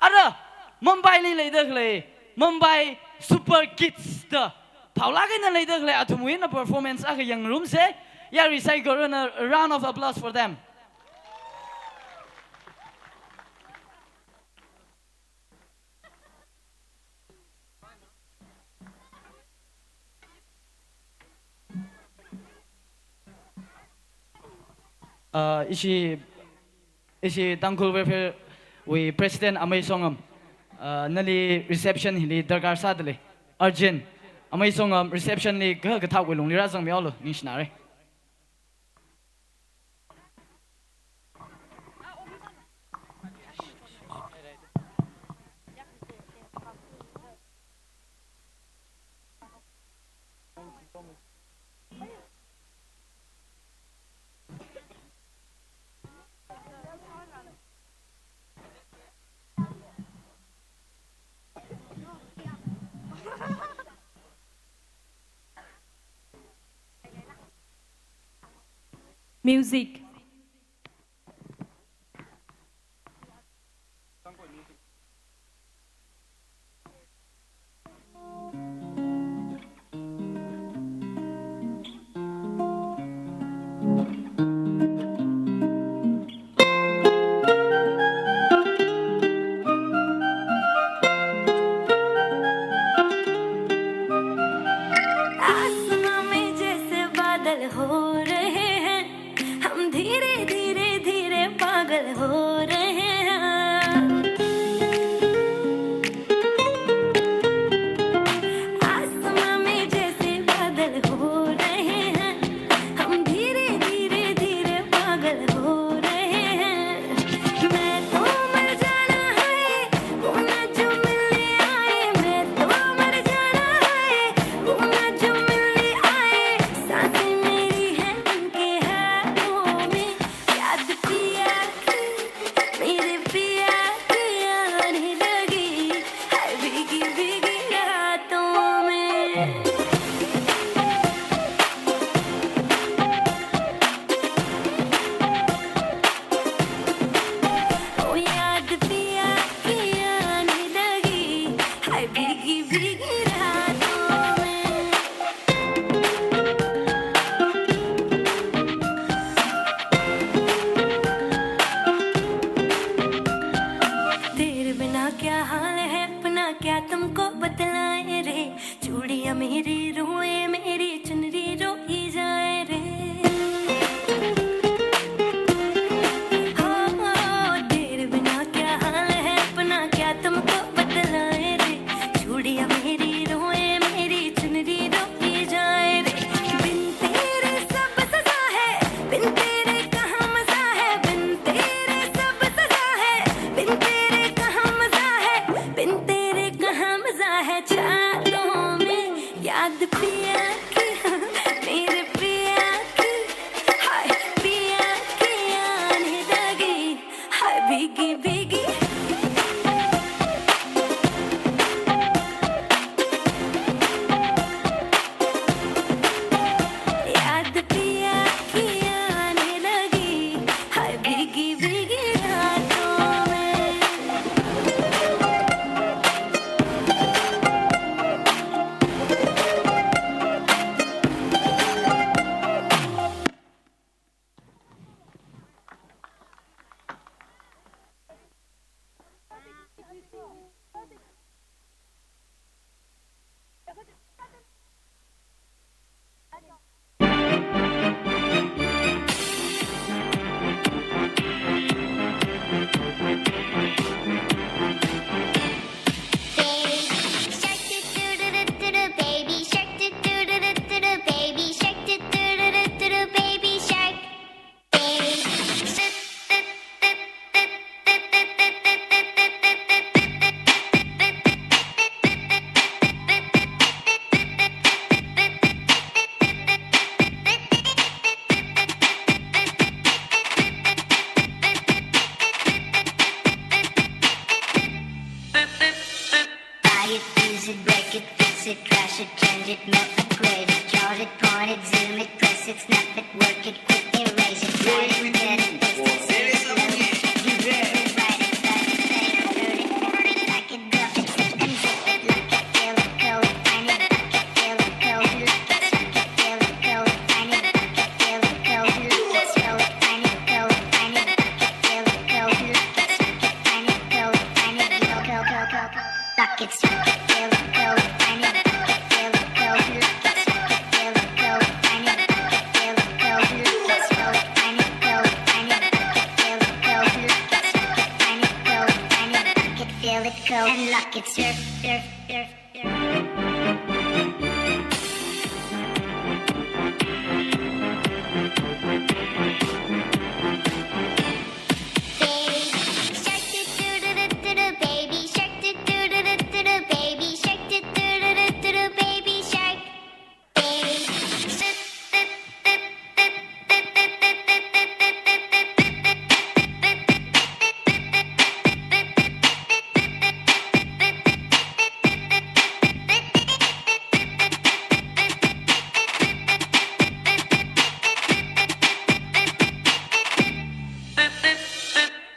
Ada Mumbai ni leider le Mumbai Super Kids da Paula kena leider le atumuin na performance aga yang room se ya recycle a round of applause for them. Isi tangkul welfare we president amai songam nali reception hili darkar sadle urgent amai songam reception ni ga ga thau long lira jang miao lo ni snare Music. आसमां में जैसे बादल हो रहे हैं हम धीरे धीरे धीरे पागल हो रहे हैं आसमां में जैसे बादल हो रहे हैं हम धीरे धीरे धीरे पागल हो रहे हैं मैं तो मर जाना है वो ना जो मिलने आए मैं तो मर जाना है वो ना जो मिलने आए सांसें मेरी हैं उनके हाथों में याद पिया की मेरे पिया की आने लगी है भीगी भीगी रातों में ओ याद पिया की आने लगी है भीगी भीगी रातों में तेरे बिना क्या हाल है अपना क्या तुमको बतलाए रे चूड़ियां मेरी रोए मेरी चुनरी रोई जाए रे हो तेरे बिना क्या हाल है अपना क्या तुमको बतलाए रे चूड़ियां मेरी रोए मेरी चुनरी रोई जाए रे बिन तेरे सब सजा है बिन तेरे कहाँ मजा है बिन तेरे सब सजा है बिन तेरे कहाँ मजा है बिन तेरे कहाँ मजा है चारों में याद पिया की मेरे पिया की हाय पिया की आने लगी हाय भीगी भीगी याद पिया की आने लगी हाय भीगी भीगी रातों में Baby shark do do do do do do baby shark do do do do do do baby shark baby buy it, use it, break it, fix it, crash it, change it, melt, upgrade it, chart it, point it, zoom it, press it, snap it, work it, quick erase it, write it, get it, paste it, save it, load it, you read it, write it, touch it, save it, turn it, lock it, suck it, feel it go, find it, feel it go, lock it, suck it, feel it go, find it, feel it go, let's go, find it, go, find it, feel it go, lock it, suck it, find it, go, find it, lock it, feel it go, and lock it, surf, surf, surf, surf.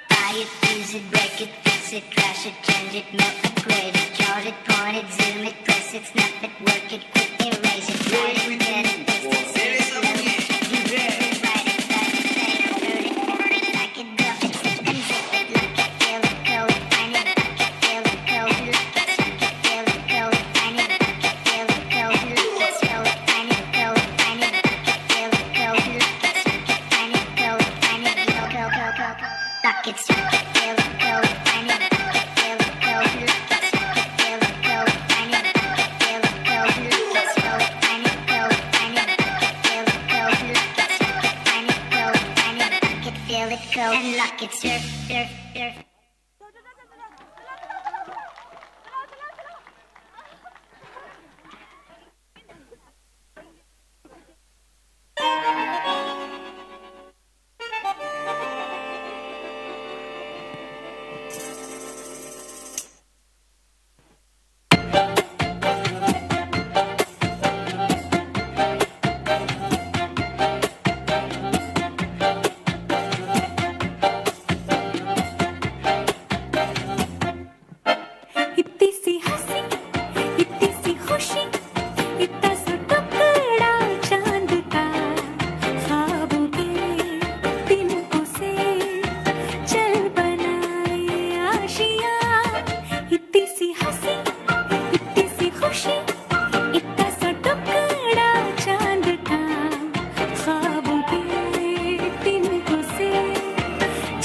Buy it, use it, break it, fix it, crash it, change it, melt, upgrade it, charge it, point it, zoom it, press it, snap it, work it, quick erase it, write it, get it, paste it, save it, load it, you read it, write it, type it, save it, load it, burn it, like it, drop it, zip and zip it, lock it, feel it, go, find it, lock it, feel it, go, lock it, suck it, feel it, go, find it, lock it, feel it, go, let's go, find it, go, find it, lock it, feel it, go, lock it, suck it, find it, go, find it, go, go, go, go, go. Lock it, suck it, feel it, go, find it, lock it, feel it, go, lock it, suck it, feel it, go, find it, lock it, feel it, go, let's go, find it, go, find it, lock it, feel it, go, lock it, suck it, find it, go, find it, lock it, feel it, go, and lock it, surf, surf, surf. इतनी सी हंसी, इतनी सी खुशी, इतना सा टुकड़ा चांद का, ख्वाबों के तिनकों से चल बनाए आशियाँ। इतनी सी हंसी, इतनी सी खुशी, इतना सा टुकड़ा चांद का, ख्वाबों के तिनकों से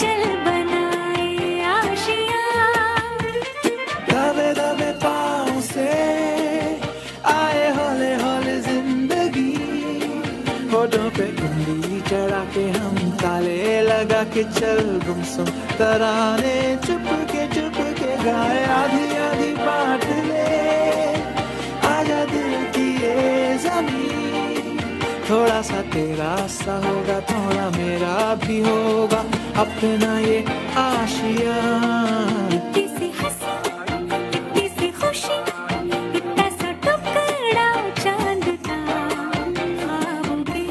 चल बनाए आशियाँ। दबे दबे पाँव से आए हौले हौले जिंदगी, होठों पे उंगली चढ़ा के हम ताले लगा के चल गुमसुम तराने चुप के गाए, आधी आधी बांट ले आजा दिल की ये जमीन, थोड़ा सा तेरा सा होगा, थोड़ा मेरा भी होगा, अपना ये आशिया। इतनी सी हंसी, इतनी सी खुशी, इतना सा टुकड़ा चांद का, ख्वाबों के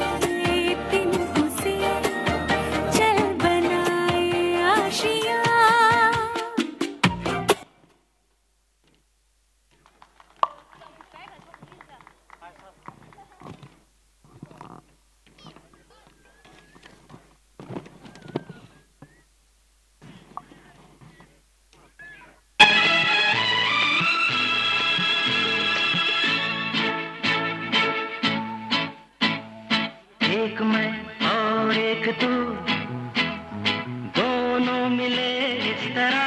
तिनकों से चल बनाए आशियाँ। एक मैं और एक तू, दोनों मिले इस तरह,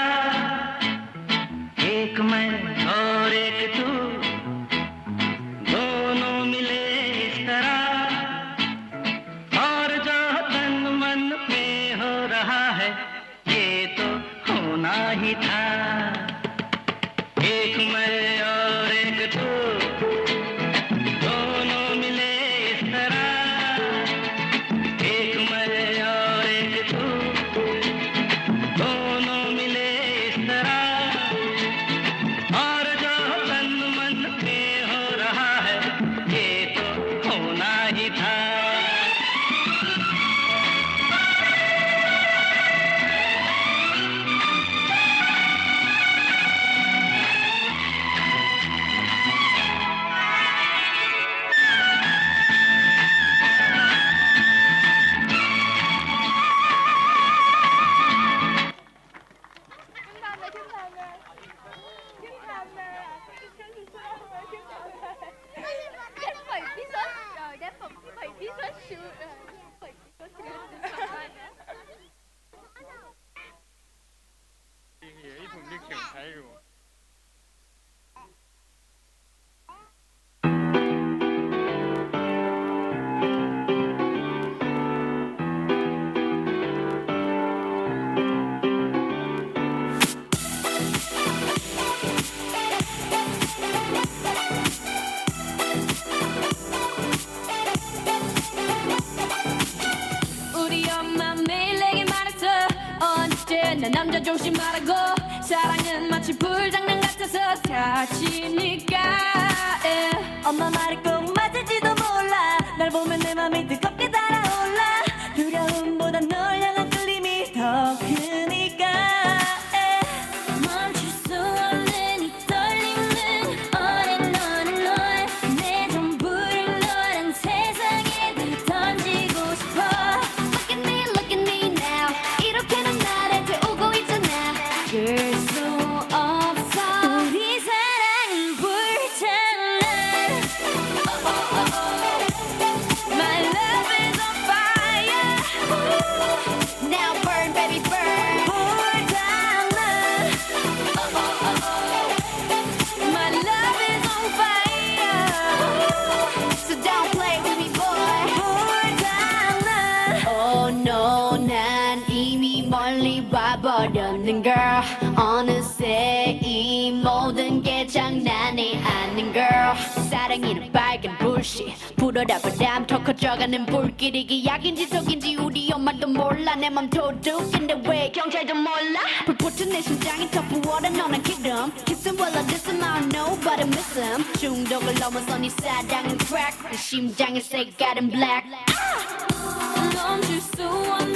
एक मैं और एक तू, दोनों मिले इस तरह, और जो तन मन में हो रहा है ये तो होना ही था। एक मैं और एक तू, दोनों मिले इस तरह, एक मैं और एक तू, दोनों मिले इस तरह, और जो तन मन में हो रहा है ये तो होना ही था। phải tí sốt rồi đáp phẩm phải tí sốt sữa phải tí sốt sữa ผมนึกถึงใช้อยู่ 우리 엄마 매일 내게 말했어 언제나 남자 조심하라고 사랑은 마치 불장난 같아서 다치니까 엄마 말이 꼭 맞을지도 몰라 날 보면 내 맘이 뜨겁게 달아올라 두려움보다 널 향한 끌림이 더 크니까 멈출 수 없는 이 떨림은 어린 너는 널내 전부를 너란 세상에 다 던지고 싶어 Look at me now 이렇게는 나를 태우고 있잖아 들 수 없어 우리 사랑은 불장난 My love is on fire Now burn baby burn 불장난 My love is on fire So don't play with me boy 불장난 Oh no 난 이미 멀리 와버렸는 girl 어느새 이 모든 게 장난이 아닌 girl 사랑이는 빨간 불씨 불어라 바람 더 커져가는 불길이 기약인지 속인지 우리 엄마도 몰라 내 맘 도둑인데 왜 경찰도 몰라 불붙은 내 심장이 더 부어라 너는 기름 Kiss him while I diss him I don't know but I miss him 중독을 넘어서 네 사랑은 crack 내 심장의 색깔은 black 멈출 수 없는